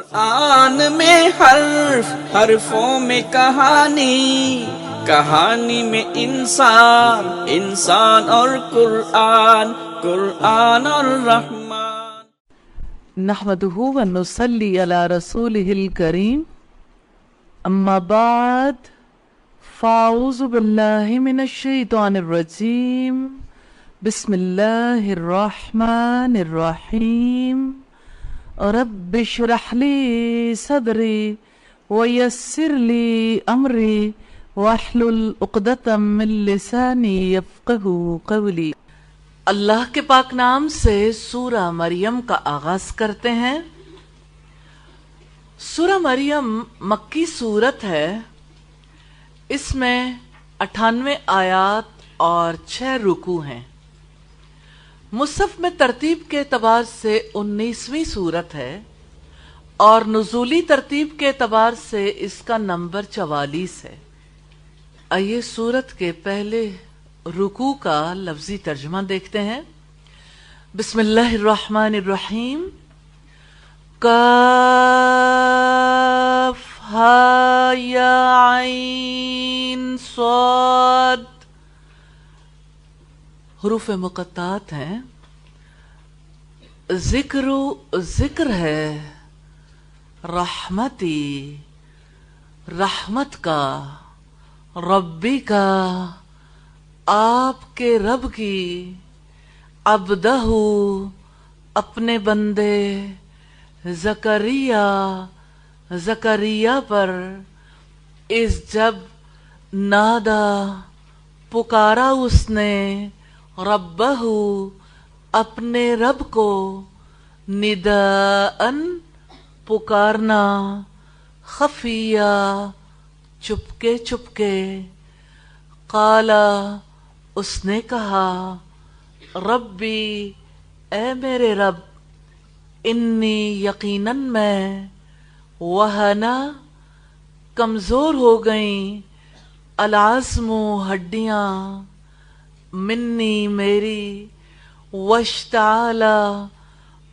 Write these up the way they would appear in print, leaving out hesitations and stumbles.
قرآن میں حرف، حرفوں میں کہانی، کہانی میں انسان، انسان اور قرآن، قرآن اور رحمان۔ نحمده ونصلي على رسوله الكريم، اما بعد فاعوذ باللہ من الشیطان الرجیم، بسم اللہ الرحمن الرحیم۔ رب اشرح لي صدری ویسر لي امری واحلل عقدۃ من لسانی یفقہوا قولی۔ اللہ کے پاک نام سے سورہ مریم کا آغاز کرتے ہیں۔ سورہ مریم مکی سورت ہے۔ اس میں 98 آیات اور 6 رکوع ہیں۔ مصحف میں ترتیب کے اعتبار سے 19ویں سورت ہے اور نزولی ترتیب کے اعتبار سے اس کا نمبر 44 ہے۔ آئیے سورت کے پہلے رکوع کا لفظی ترجمہ دیکھتے ہیں۔ بسم اللہ الرحمن الرحیم۔ کاف ہا یا عین صاد، حروف مقطعات ہیں۔ ذکر ہے رحمتی، رحمت کا، ربی کا، آپ کے رب کی، عبدہ اپنے بندے، زکریا پر، اس جب نادا پکارا اس نے، ربہ اپنے رب کو، نداءً پکارنا، خفیہ چپکے چپکے، قالا اس نے کہا، ربی اے میرے رب، انی یقیناً میں، وہنا کمزور ہو گئیں، العظم ہڈیاں، منی میری، واشتعال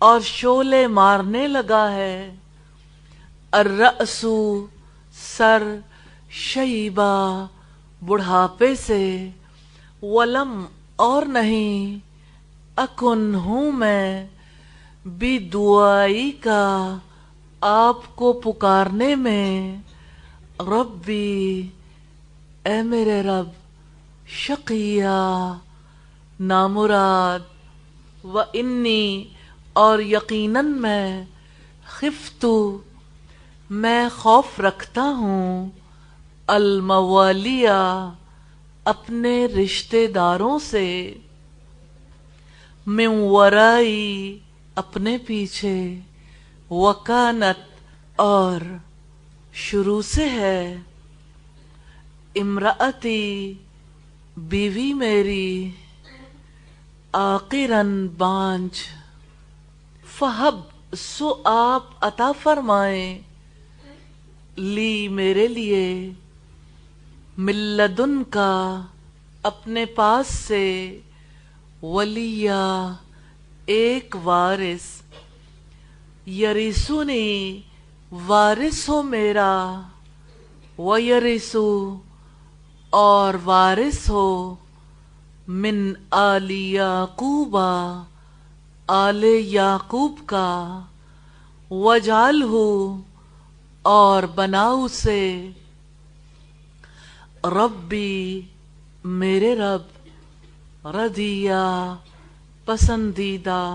اور شعلے مارنے لگا ہے، الرأس سر، شیبہ بڑھاپے سے، ولم اور نہیں، اکن ہوں میں، بدعائی کا آپ کو پکارنے میں، ربی اے میرے رب، شقیہ نامراد، و انی اور یقیناً میں، خفتو میں خوف رکھتا ہوں، الموالیہ اپنے رشتے داروں سے، من ورائی اپنے پیچھے، وکانت اور شروع سے ہے، امراتی بیوی میری، آقراً بانجھ، فہب سو آپ عطا فرمائیں، لی میرے لیے، من لدن کا اپنے پاس سے، ولیہ ایک وارث، یرثنی وارث ہو میرا، ویرث اور وارث ہو، من آل یعقوب آل یعقوب کا، وجعلہ اور بنا اسے، ربی میرے رب، رضیہ پسندیدہ،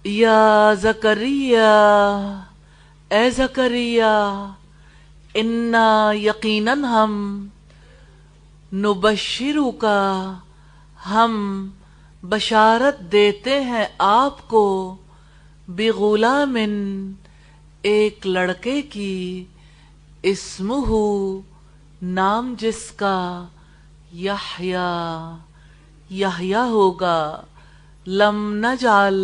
یا زکریا اے زکریا، انا یقیناً ہم، نبشرو کا ہم بشارت دیتے ہیں آپ کو، بغلام ایک لڑکے کی، اسمہ نام جس کا، یحییٰ یحییٰ ہوگا، لم نجعل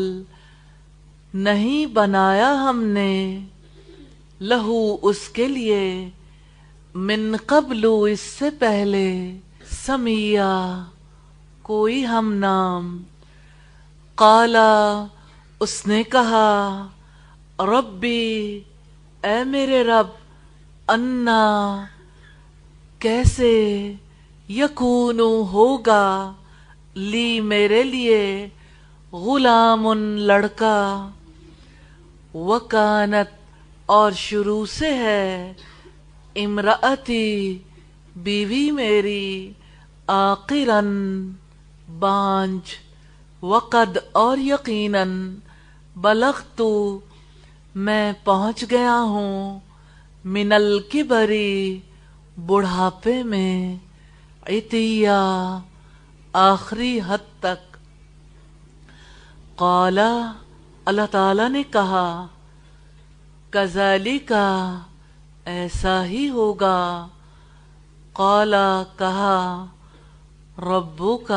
نہیں بنایا ہم نے، لہو اس کے لیے، من قبل اس سے پہلے، سمیہ کوئی ہم نام، قالا اس نے کہا، ربی اے میرے رب، انا کیسے، یکون ہوگا، لی میرے لیے، غلام لڑکا، وکانت اور شروع سے ہے، امراتی بیوی میری، آقرن بانج، وقد اور یقیناً، بلغتو میں پہنچ گیا ہوں، من الکبری بڑھاپے میں، عتیا آخری حد تک۔ قال اللہ تعالی نے کہا، کذالک ایسا ہی ہوگا، قال کہا، ربک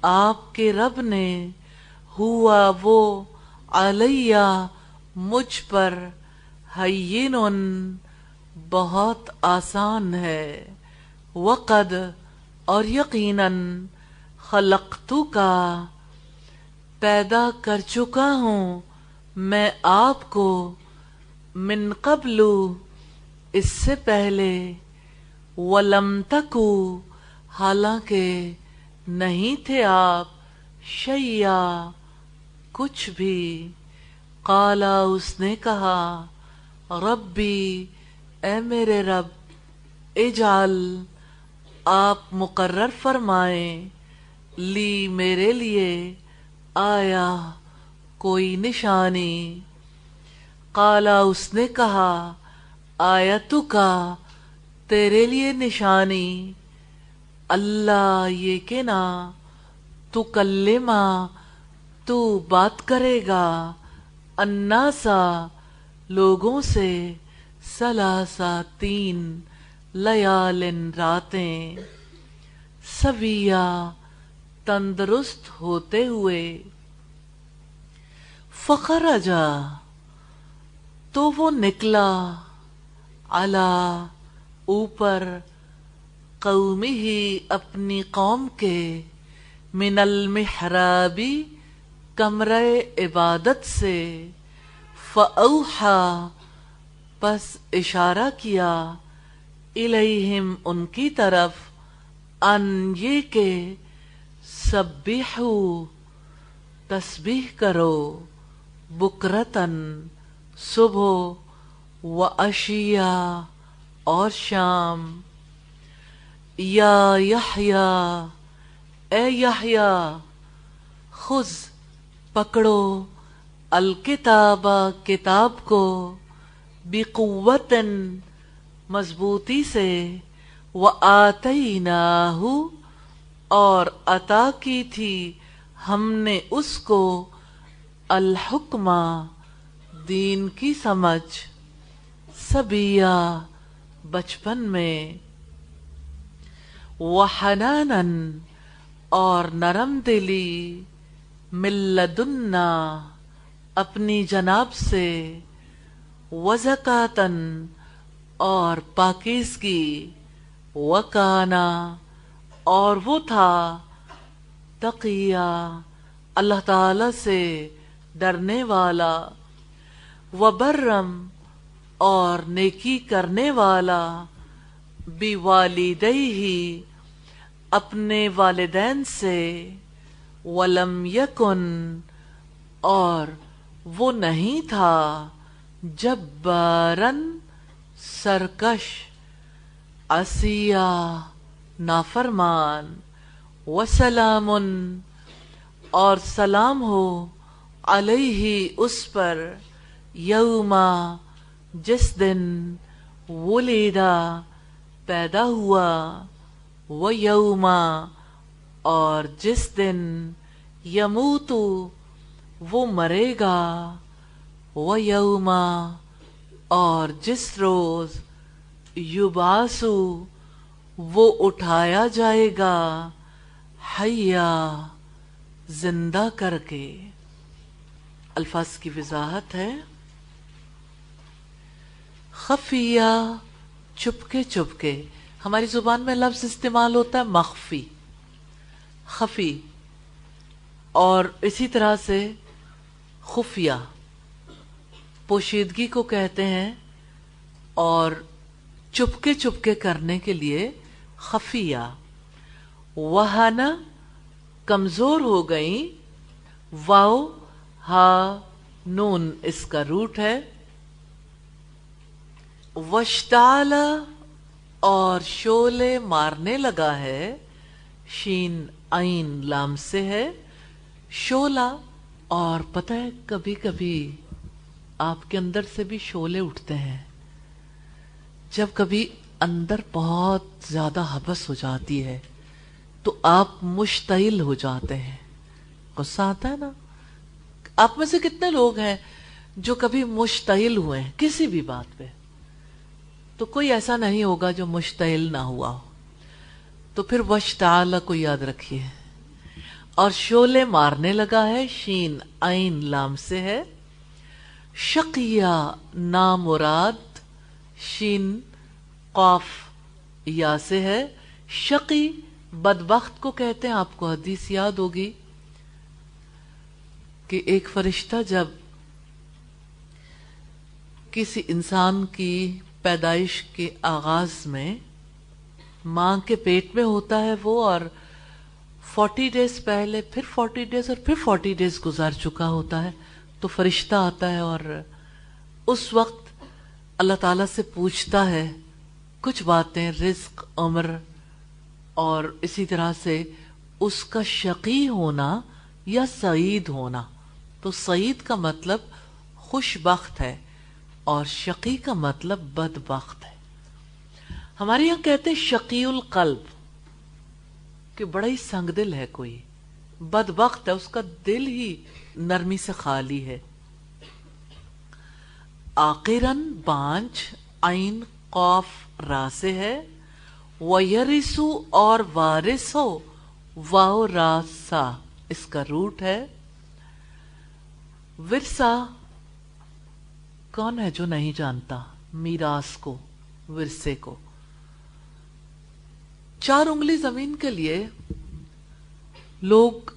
آپ کے رب نے، ہوا وہ، علیہ مجھ پر، ہین بہت آسان ہے، وقد اور یقیناً، خلقتک پیدا کر چکا ہوں میں آپ کو، من قبل اس سے پہلے، ولم تکو حالانکہ نہیں تھے آپ، شیئا کچھ بھی۔ قالا اس نے کہا، ربی اے میرے رب، اجعل آپ مقرر فرمائیں، لی میرے لیے، آیا کوئی نشانی۔ قالا اس نے کہا، آیتک تیرے لیے نشانی، اللہ یہ کہ نہ، تکلم تو بات کرے گا، الناسا لوگوں سے، ثلاثا تین، لیال راتیں، سویا تندرست ہوتے ہوئے۔ فخرجا تو وہ نکلا، علی اوپر، قومہ اپنی قوم کے، من المحرابی کمرہ عبادت سے، فأوحا پس اشارہ کیا، الیہم ان کی طرف، ان یہ کہ، سبحو تسبیح کرو، بکرتن صبح، وعشیا اور شام، یا یحییٰ اے یحییٰ، خذ پکڑو، الکتاب کتاب کو، بقوت مضبوطی سے، وآتیناہ اور عطا کی تھی ہم نے اس کو، الحکمہ دین کی سمجھ، صبیا بچپن میں، وحنانن اور نرم دلی، من لدنا اپنی جناب سے، وزکاتن اور پاکیزگی، وکانا اور وہ تھا، تقیہ اللہ تعالی سے ڈرنے والا، وبرم اور نیکی کرنے والا، بوالدیہ اپنے والدین سے، ولم یکن اور وہ نہیں تھا، جبارن سرکش، عصیا نافرمان، وسلام اور سلام ہو، علیہ اس پر، یوما جس دن، ولیدا پیدا ہوا، ویوما اور جس دن، یموتو وہ مرے گا، ویوما اور جس روز، یبعثو وہ اٹھایا جائے گا، حیا زندہ کر کے۔ الفاظ کی وضاحت ہے، خفیہ چپکے چپکے، ہماری زبان میں لفظ استعمال ہوتا ہے مخفی، خفی، اور اسی طرح سے خفیہ، پوشیدگی کو کہتے ہیں اور چپکے چپکے کرنے کے لیے خفیہ. وہانا کمزور ہو گئی. واو ہا نون اس کا روٹ ہے. وشتالا اور شولے مارنے لگا ہے. شین عین لام سے ہے. شولا. اور پتہ ہے کبھی کبھی آپ کے اندر سے بھی شولے اٹھتے ہیں جب کبھی اندر بہت زیادہ حبس ہو جاتی ہے تو آپ مشتعل ہو جاتے ہیں. غصہ آتا ہے نا. آپ میں سے کتنے لوگ ہیں جو کبھی مشتعل ہوئے ہیں کسی بھی بات پہ؟ تو کوئی ایسا نہیں ہوگا جو مشتعل نہ ہوا ہو. تو پھر وشتعال کو یاد رکھیے. اور شولے مارنے لگا ہے. شین عین لام سے ہے. شقیہ نامراد. شین قاف یا سے ہے. شقی بدبخت کو کہتے ہیں. آپ کو حدیث یاد ہوگی کہ ایک فرشتہ جب کسی انسان کی پیدائش کے آغاز میں ماں کے پیٹ میں ہوتا ہے وہ، اور 40 ڈیز پہلے پھر 40 ڈیز اور پھر 40 ڈیز گزار چکا ہوتا ہے، تو فرشتہ آتا ہے اور اس وقت اللہ تعالیٰ سے پوچھتا ہے کچھ باتیں، رزق، عمر، اور اسی طرح سے اس کا شقی ہونا یا سعید ہونا. تو سعید کا مطلب خوش بخت ہے اور شقی کا مطلب بدبخت ہے. ہمارے یہاں کہتے ہیں شقی القلب کہ بڑا ہی سنگ دل ہے کوئی، بدبخت ہے، اس کا دل ہی نرمی سے خالی ہے. آخرن بانچ عین قاف را سے ہے. وَيَرِثُ اور وارث ہو. واو را سا اس کا روٹ ہے. ورثہ کون ہے جو نہیں جانتا میراث کو، ورثے کو؟ 4 انگلی زمین کے لیے لوگ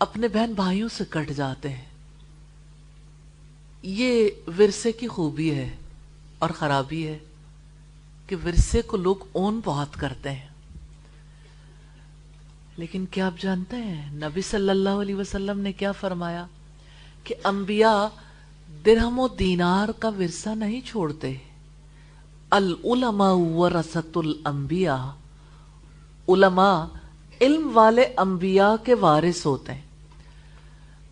اپنے بہن بھائیوں سے کٹ جاتے ہیں. یہ ورثے کی خوبی ہے اور خرابی ہے کہ ورثے کو لوگ اون بہت کرتے ہیں. لیکن کیا آپ جانتے ہیں نبی صلی اللہ علیہ وسلم نے کیا فرمایا کہ انبیاء درہم و دینار کا ورثہ نہیں چھوڑتے. العلماء ورثۃ الانبیاء. علماء علم والے انبیاء کے وارث ہوتے ہیں.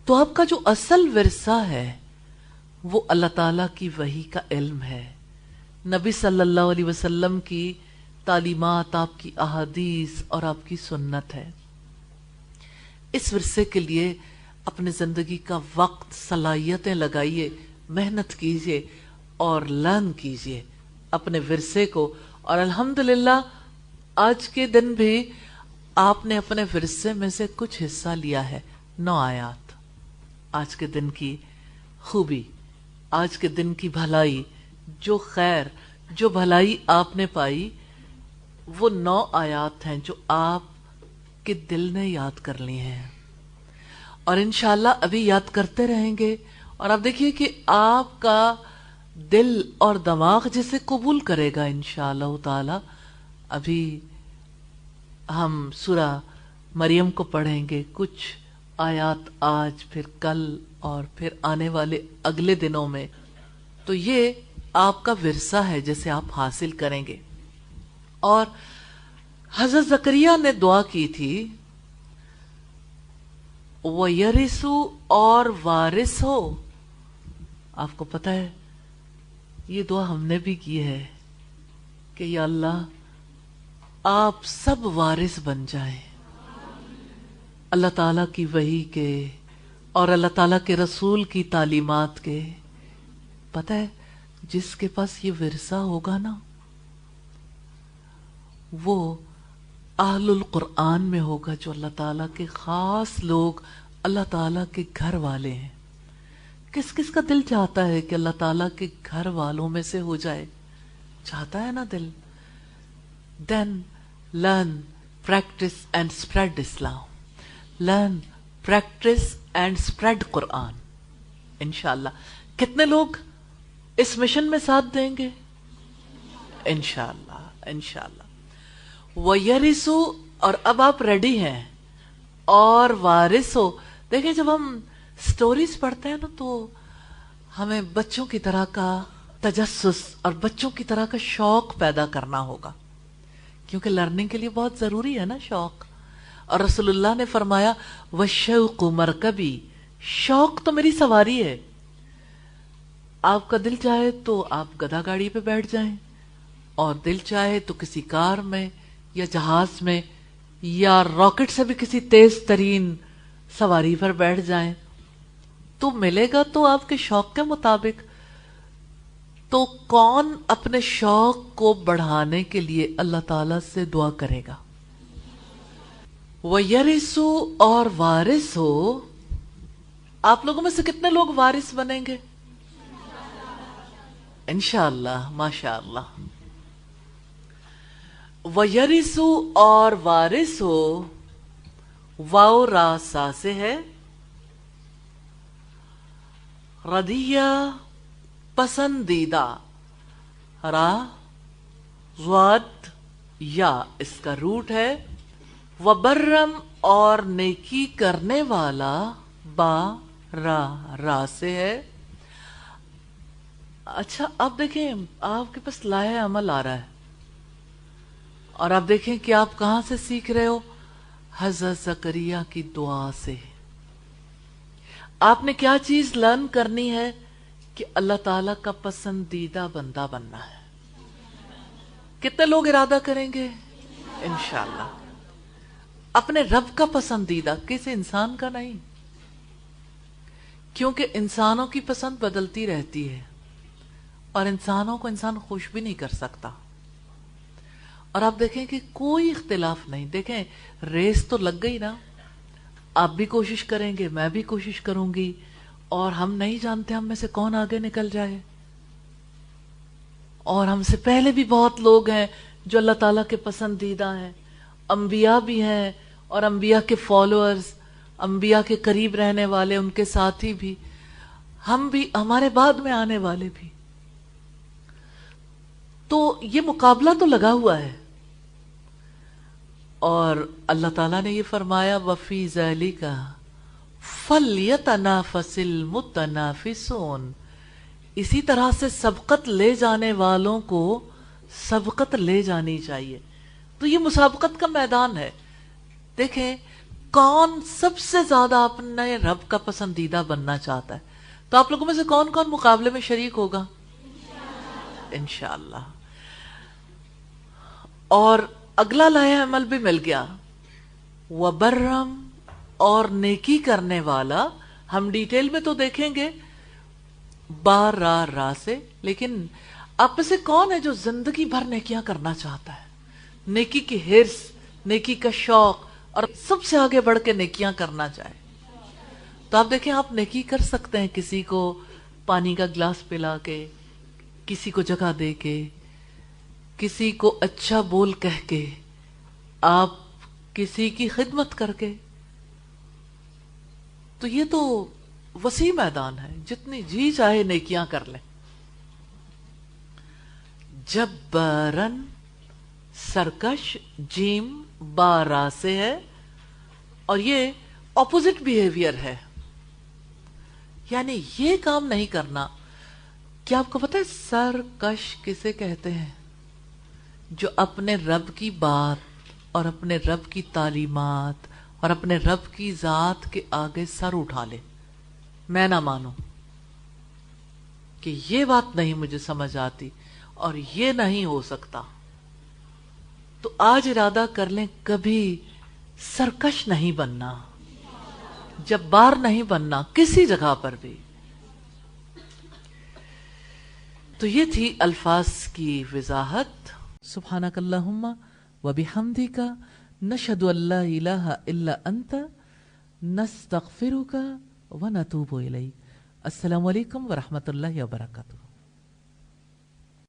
تو آپ کا جو اصل ورثہ ہے وہ اللہ تعالیٰ کی وحی کا علم ہے، نبی صلی اللہ علیہ وسلم کی تعلیمات، آپ کی احادیث اور آپ کی سنت ہے. اس ورثے کے لیے اپنے زندگی کا وقت، صلاحیتیں لگائیے، محنت کیجیے اور لرن کیجیے اپنے ورثے کو. اور الحمدللہ آج کے دن بھی آپ نے اپنے ورثے میں سے کچھ حصہ لیا ہے. 9 آیات. آج کے دن کی خوبی، آج کے دن کی بھلائی، جو خیر، جو بھلائی آپ نے پائی، وہ 9 آیات ہیں جو آپ کے دل نے یاد کر لی ہیں اور انشاءاللہ ابھی یاد کرتے رہیں گے. اور آپ دیکھیے کہ آپ کا دل اور دماغ جسے قبول کرے گا انشاءاللہ تعالی. ابھی ہم سورہ مریم کو پڑھیں گے، کچھ آیات آج، پھر کل اور پھر آنے والے اگلے دنوں میں. تو یہ آپ کا ورثہ ہے جسے آپ حاصل کریں گے. اور حضرت زکریا نے دعا کی تھی وَيَرِثُ اور وارث ہو. آپ کو پتہ ہے یہ دعا ہم نے بھی کی ہے کہ یا اللہ آپ سب وارث بن جائیں اللہ تعالیٰ کی وحی کے اور اللہ تعالیٰ کے رسول کی تعلیمات کے. پتہ ہے جس کے پاس یہ ورثہ ہوگا نا وہ اہل القرآن میں ہوگا، جو اللہ تعالیٰ کے خاص لوگ، اللہ تعالیٰ کے گھر والے ہیں. کس کس کا دل چاہتا ہے کہ اللہ تعالیٰ کے گھر والوں میں سے ہو جائے؟ چاہتا ہے نا دل. Then learn, practice and spread Islam. Learn, practice and spread Quran. انشاءاللہ. کتنے لوگ اس مشن میں ساتھ دیں گے انشاءاللہ انشاءاللہ. وَيَرِثُ اور اب آپ ریڈی ہیں اور وارث ہو. دیکھیں جب ہم سٹوریز پڑھتے ہیں نا تو ہمیں بچوں کی طرح کا تجسس اور بچوں کی طرح کا شوق پیدا کرنا ہوگا، کیونکہ لرننگ کے لیے بہت ضروری ہے نا شوق. اور رسول اللہ نے فرمایا وَالشَّوْقُ مَرْكَبِي، شوق تو میری سواری ہے. آپ کا دل چاہے تو آپ گدھا گاڑی پہ بیٹھ جائیں، اور دل چاہے تو کسی کار میں یا جہاز میں یا راکٹ سے بھی کسی تیز ترین سواری پر بیٹھ جائیں، تو ملے گا تو آپ کے شوق کے مطابق. تو کون اپنے شوق کو بڑھانے کے لیے اللہ تعالی سے دعا کرے گا؟ وَيَرِثُ اور وارث ہو. آپ لوگوں میں سے کتنے لوگ وارث بنیں گے؟ انشاءاللہ ماشاءاللہ. وَيَرِثُ اور وارث ہو، واو را سا سے ہے. رضیہ پسندیدہ، را ضاد یا اس کا روٹ ہے. وبرم اور نیکی کرنے والا، با را سے ہے. اچھا اب دیکھیں آپ کے پاس لائحہ عمل آ رہا ہے، اور آپ دیکھیں کہ آپ کہاں سے سیکھ رہے ہو؟ حضرت زکریا کی دعا سے. آپ نے کیا چیز لرن کرنی ہے؟ کہ اللہ تعالی کا پسندیدہ بندہ بننا ہے. کتنے لوگ ارادہ کریں گے؟ انشاءاللہ. اپنے رب کا پسندیدہ، کسی انسان کا نہیں، کیونکہ انسانوں کی پسند بدلتی رہتی ہے اور انسانوں کو انسان خوش بھی نہیں کر سکتا. اور آپ دیکھیں کہ کوئی اختلاف نہیں. دیکھیں ریس تو لگ گئی نا، آپ بھی کوشش کریں گے، میں بھی کوشش کروں گی، اور ہم نہیں جانتے ہم میں سے کون آگے نکل جائے. اور ہم سے پہلے بھی بہت لوگ ہیں جو اللہ تعالیٰ کے پسندیدہ ہیں، انبیاء بھی ہیں اور انبیاء کے فالوورز، انبیاء کے قریب رہنے والے، ان کے ساتھی بھی، ہم بھی، ہمارے بعد میں آنے والے بھی. تو یہ مقابلہ تو لگا ہوا ہے. اور اللہ تعالیٰ نے یہ فرمایا وَفِي ذَلِكَ فَلْيَتَنَافَسِ الْمُتَنَافِسُونَ. اسی طرح سے سبقت لے جانے والوں کو سبقت لے جانی چاہیے. تو یہ مسابقت کا میدان ہے. دیکھیں کون سب سے زیادہ اپنے رب کا پسندیدہ بننا چاہتا ہے. تو آپ لوگوں میں سے کون کون مقابلے میں شریک ہوگا؟ انشاءاللہ. اور اگلا لائحہ عمل بھی مل گیا، وبرم اور نیکی کرنے والا. ہم ڈیٹیل میں تو دیکھیں گے با را سے، لیکن آپ میں سے کون ہے جو زندگی بھر نیکیاں کرنا چاہتا ہے؟ نیکی کی حرص، نیکی کا شوق، اور سب سے آگے بڑھ کے نیکیاں کرنا چاہے. تو آپ دیکھیں آپ نیکی کر سکتے ہیں، کسی کو پانی کا گلاس پلا کے، کسی کو جگہ دے کے، کسی کو اچھا بول کہہ کے، آپ کسی کی خدمت کر کے. تو یہ تو وسیع میدان ہے، جتنی جی چاہے نیکیاں کر لیں. جبارن سرکش، جیم بارا سے ہے، اور یہ اپوزٹ بیہیویئر ہے، یعنی یہ کام نہیں کرنا. کیا آپ کو پتہ ہے سرکش کسے کہتے ہیں؟ جو اپنے رب کی بات اور اپنے رب کی تعلیمات اور اپنے رب کی ذات کے آگے سر اٹھا لے. میں نہ مانوں کہ یہ بات نہیں مجھے سمجھ آتی اور یہ نہیں ہو سکتا، تو آج ارادہ کر لیں کبھی سرکش نہیں بننا، جبار نہیں بننا کسی جگہ پر بھی. تو یہ تھی الفاظ کی وضاحت. سبحانک اللہم وبحمدک نشہد ان لا الہ الا انت نستغفرک ونتوب الیک. السلام علیکم ورحمۃ اللہ وبرکاتہ.